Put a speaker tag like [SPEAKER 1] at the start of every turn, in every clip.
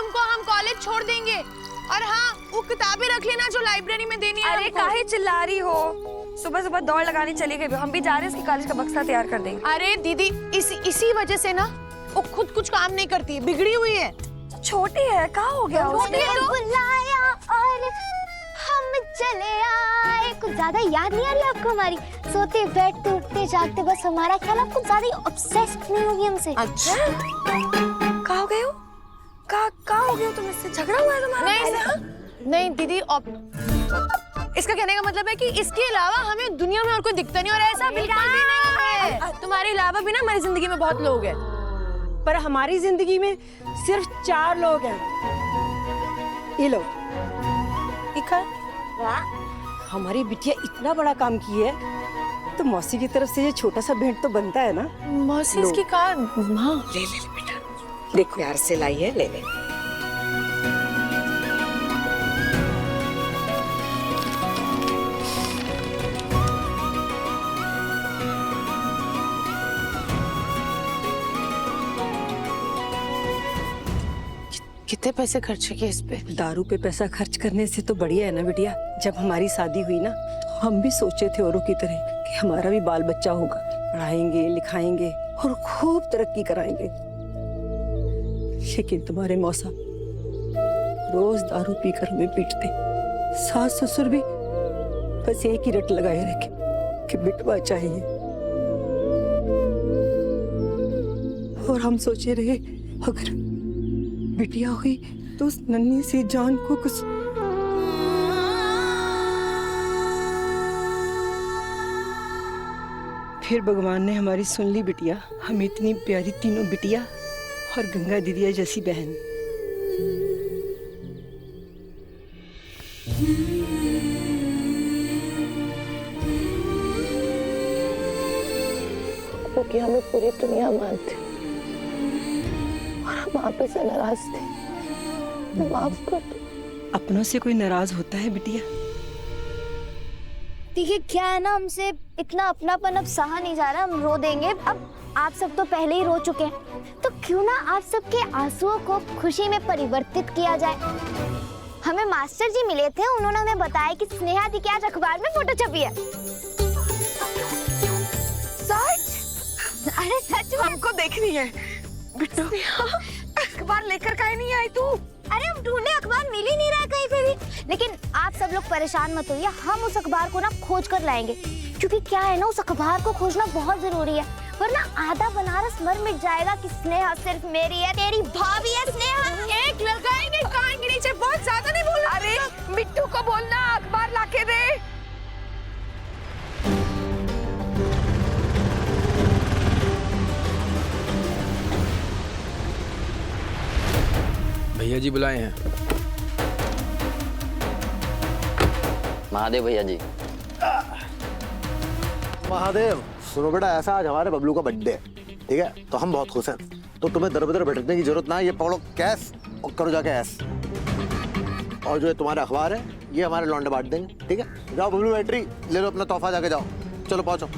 [SPEAKER 1] तुमको हम कॉलेज छोड़ देंगे। और हाँ, वो किताबें रख लेना जो लाइब्रेरी में देनी है।
[SPEAKER 2] अरे काहे चिल्ला रही हो? सुबह सुबह दौड़ लगाने चली गई। हम भी जा रहे हैं, इसकी कॉलेज का बक्सा तैयार कर देंगे।
[SPEAKER 1] अरे दीदी, इसी वजह से ना वो खुद कुछ काम नहीं करती है, बिगड़ी हुई है।
[SPEAKER 2] छोटी है, कहाँ हो गया
[SPEAKER 1] छोटी है तो
[SPEAKER 3] बुलाया और हम चले आए। कुछ ज्यादा याद नहीं आ रही आपको हमारी? सोते बैठते उठते जागते बस हमारा ख्याल। आपको ज्यादा ऑब्सेस्ड नहीं होगी हमसे?
[SPEAKER 1] अच्छा,
[SPEAKER 2] कहाँ हो गए हो? कहाँ हो गए हो तुम? इससे झगड़ा हुआ है तुम्हारा?
[SPEAKER 1] नहीं दीदी, इसका कहने का मतलब है कि इसके अलावा हमें दुनिया में और कोई दिखता नहीं, और ऐसा बिल्कुल भी नहीं है। तुम्हारे अलावा भी ना हमारी जिंदगी में बहुत लोग हैं,
[SPEAKER 4] पर हमारी जिंदगी में सिर्फ 4 लोग हैं। ये लोग हमारी बिटिया इतना बड़ा काम की है, तो मौसी की तरफ से ये छोटा सा भेंट तो बनता है ना।
[SPEAKER 1] मौसी इसकी कार माँ
[SPEAKER 4] ले बेटा, देखो प्यार से लाई है, ले।
[SPEAKER 1] कितने पैसे खर्च किए इस पे?
[SPEAKER 4] दारू पे पैसा खर्च करने से तो बढ़िया है ना बिटिया। जब हमारी शादी हुई ना, हम भी सोचे थे औरों की तरह कि हमारा भी बाल बच्चा होगा, पढ़ाएंगे लिखाएंगे और खूब तरक्की कराएंगे। लेकिन तुम्हारे मौसा रोज दारू पीकर हमें पीटते। सास ससुर भी बस एक ही रट लगाए रखे कि बिटवा चाहिए। और हम सोचे रहे अगर बिटिया हुई तो उस नन्ही सी जान को कुछ। फिर भगवान ने हमारी सुन ली बिटिया। हम इतनी प्यारी तीनों बिटिया और गंगा दीदिया जैसी बहन।
[SPEAKER 5] क्योंकि हमें पूरी दुनिया मानती और हम आप से नाराज थे। माफ कर दो।
[SPEAKER 4] अपनों से कोई नाराज होता है बिटिया?
[SPEAKER 3] देखिए क्या है ना, हमसे इतना अपनापन अब सहा नहीं जा रहा। हम रो देंगे। अब आप सब तो पहले ही रो चुके हैं, तो क्यों ना आप सबके आंसुओं को खुशी में परिवर्तित किया जाए। हमें मास्टर जी मिले थे, उन्होंने हमें बताया कि स्नेहा दी के आज अखबार में फोटो छपी है।
[SPEAKER 2] सच?
[SPEAKER 3] अरे सच में?
[SPEAKER 2] हमको देखनी है बिट्टू। अखबार लेकर काहे नहीं आई तू?
[SPEAKER 3] अरे हम ढूंढे, अखबार मिल ही नहीं रहा है कहीं पे भी। लेकिन आप सब लोग परेशान मत होइए, हम उस अखबार को ना खोज कर लाएंगे। क्योंकि क्या है ना, उस अखबार को खोजना बहुत जरूरी है, वरना आधा बनारस मर मिट जाएगा कि स्नेहा सिर्फ मेरी है, तेरी भाभी है स्नेहा।
[SPEAKER 1] एक लगाएंगे कान के नीचे, बहुत ज्यादा नहीं बोलना।
[SPEAKER 2] अरे बिट्टू को बोलना अखबार लाके दे।
[SPEAKER 6] भैया जी बुलाए हैं।
[SPEAKER 7] महादेव भैया जी।
[SPEAKER 8] महादेव, सुनो बेटा, ऐसा आज हमारे बबलू का बर्थडे है, ठीक है? तो हम बहुत खुश हैं, तो तुम्हें दर बदर भटकने की जरूरत ना है। ये पकड़ो कैश और करो जाके ऐस। और जो ये तुम्हारा अखबार है, ये हमारे लौंडे बांट देंगे, ठीक है? जाओ बबलू, बैटरी ले लो, अपना तोहफा जाके जाओ। चलो पहुंचो।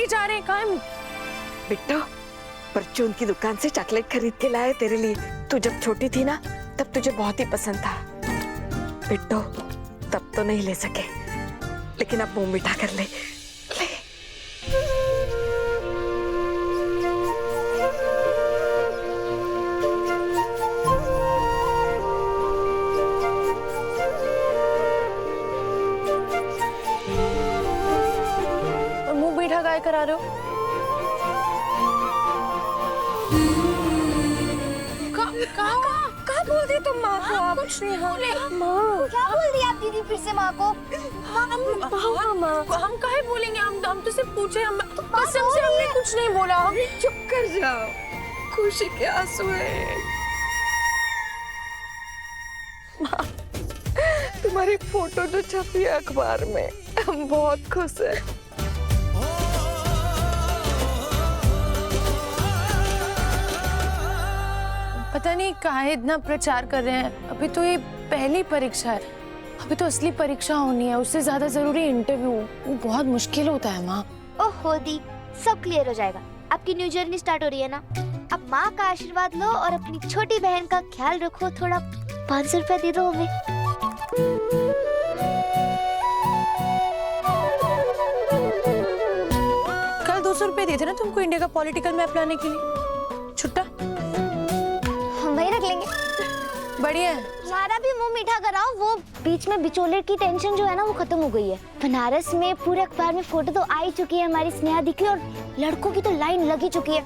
[SPEAKER 1] जा रहे हैं। कहाँ?
[SPEAKER 2] बिट्टू, परचून की दुकान से चॉकलेट खरीद के लाए तेरे लिए। तू जब छोटी थी ना, तब तुझे बहुत ही पसंद था। बिट्टू, तब तो नहीं ले सके, लेकिन अब मुंह मीठा कर ले।
[SPEAKER 1] मुंह मीठा काय करा रहे हो?
[SPEAKER 2] कहाँ बोल दी तुम माँ को? आप
[SPEAKER 1] कुछ नहीं बोले।
[SPEAKER 3] माँ क्या बोल दिया आप दीदी फिर से माँ को?
[SPEAKER 1] हम काहे बोलेंगे? हम तो सिर्फ पूछे, हम कसम से हमने कुछ नहीं बोला।
[SPEAKER 2] चुप कर जाओ, खुशी के आंसू है। माँ, तुम्हारी फोटो जो छपी है अखबार में, हम बहुत खुश हैं।
[SPEAKER 1] पता नहीं काहे इतना प्रचार कर रहे हैं। अभी तो ये पहली परीक्षा है, अभी तो असली परीक्षा होनी है, उससे ज्यादा जरूरी इंटरव्यू। वो बहुत मुश्किल होता है माँ।
[SPEAKER 3] ओहो दी, सब क्लियर हो जाएगा। आपकी न्यू जर्नी स्टार्ट हो रही है ना, अब माँ का आशीर्वाद लो और अपनी छोटी बहन का ख्याल रखो। थोड़ा 500 रुपया दे दो हमें।
[SPEAKER 1] कल 200 रुपए दिए थे ना तुमको इंडिया का पॉलिटिकल मैप लाने के लिए, छुट्टा
[SPEAKER 3] हम वही रख लेंगे।
[SPEAKER 1] बढ़िया है।
[SPEAKER 3] हमारा भी मुंह मीठा कराओ। वो बीच में बिचौलिए की टेंशन जो है ना वो खत्म हो गई है। बनारस में पूरे अखबार में फोटो तो आ ही चुकी है हमारी स्नेहा दी की, और लड़कों की तो लाइन लगी चुकी है।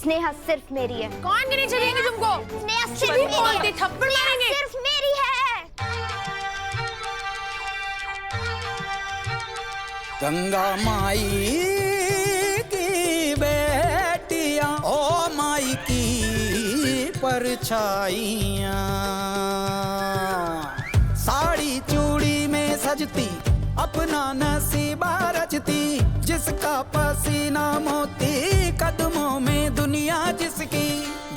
[SPEAKER 3] स्नेहा सिर्फ मेरी है।
[SPEAKER 1] कौन गिनी चलेंगे तुमको?
[SPEAKER 3] स्नेहा
[SPEAKER 1] भी
[SPEAKER 3] सिर्फ मेरी
[SPEAKER 1] बोलती,
[SPEAKER 3] है।
[SPEAKER 1] थप्पड़
[SPEAKER 3] स्नेहा
[SPEAKER 1] मारेंगे।
[SPEAKER 3] सिर्फ मेरी है।
[SPEAKER 6] गंगा माई की बेटियां, ओ माई की परछाइयां, साड़ी चूड़ी में सजती अपना नसीबा रचती, जिसका पसीना मोती कदमों में दुनिया जिसकी।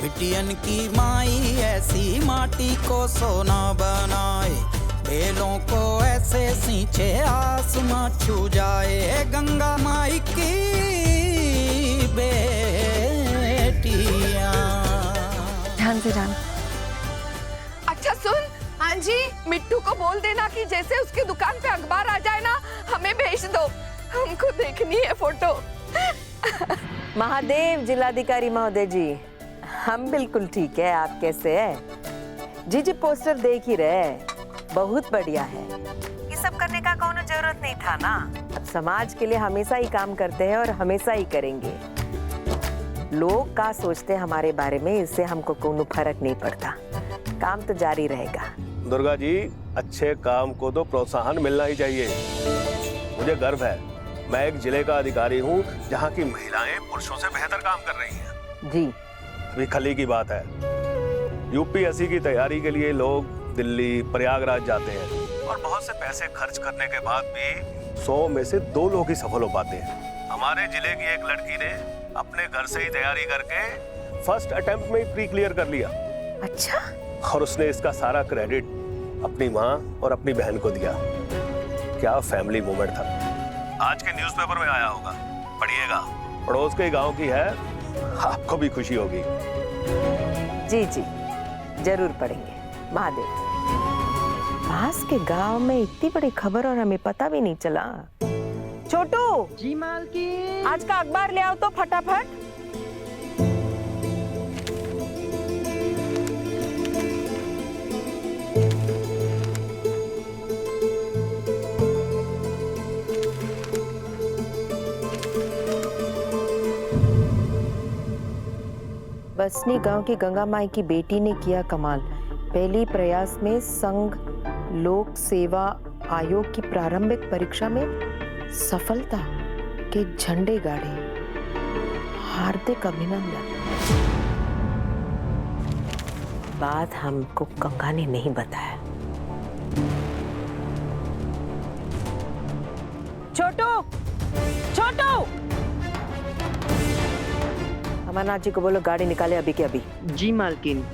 [SPEAKER 6] बिटियन की माई ऐसी माटी को सोना बनाए, बेलों को ऐसे सींचे आसमां छू जाए। गंगा माई की बेटियां।
[SPEAKER 1] ध्यान से जाना।
[SPEAKER 2] अच्छा सुन,
[SPEAKER 1] हाँ जी।
[SPEAKER 2] मिट्टू को बोल देना कि जैसे उसकी दुकान पे अखबार आ जाए ना, हमें भेज दो, हमको देखनी है फोटो।
[SPEAKER 9] महादेव जिलाधिकारी महोदय जी, हम बिल्कुल ठीक है। आप कैसे हैं? जी पोस्टर देख ही रहे, बहुत बढ़िया है। ये सब करने का कोनो जरूरत नहीं था ना। अब समाज के लिए हमेशा ही काम करते हैं और हमेशा ही करेंगे। लोग का सोचते हैं हमारे बारे में, इससे हमको कोनो फर्क नहीं पड़ता। काम तो जारी रहेगा।
[SPEAKER 10] दुर्गा जी, अच्छे काम को तो प्रोत्साहन मिलना ही चाहिए। मुझे गर्व है, मैं एक जिले का अधिकारी हूँ जहाँ की महिलाएं पुरुषों से बेहतर काम कर रही हैं।
[SPEAKER 9] जी।
[SPEAKER 10] अभी कल ही की बात है, यूपीएससी की तैयारी के लिए लोग दिल्ली, प्रयागराज जाते हैं और बहुत से पैसे खर्च करने के बाद भी 100 में से 2 लोग ही सफल हो पाते हैं। हमारे जिले की एक लड़की ने अपने घर से ही तैयारी करके फर्स्ट अटेम्प्ट में ही प्री क्लियर कर लिया।
[SPEAKER 9] अच्छा।
[SPEAKER 10] और उसने इसका सारा क्रेडिट अपनी माँ और अपनी बहन को दिया। क्या फैमिली मोमेंट था। आज के न्यूज़पेपर में आया होगा, पढ़िएगा। पड़ोस के गांव की है, आपको भी खुशी होगी।
[SPEAKER 9] जी जी, जरूर पढ़ेंगे। महादेव, पास के गांव में इतनी बड़ी खबर और हमें पता भी नहीं चला। छोटू जी मालकिन, आज का अखबार ले आओ तो फटाफट। बसनी गांव की गंगा माई की बेटी ने किया कमाल। पहली प्रयास में संघ लोक सेवा आयोग की प्रारंभिक परीक्षा में सफलता के झंडे गाड़े। हार्दिक अभिनंदन। बात हमको गंगा ने नहीं बताया। छोटू, छोटू, अमरनाथ जी को बोलो गाड़ी निकाले अभी के अभी।
[SPEAKER 11] जी मालकिन।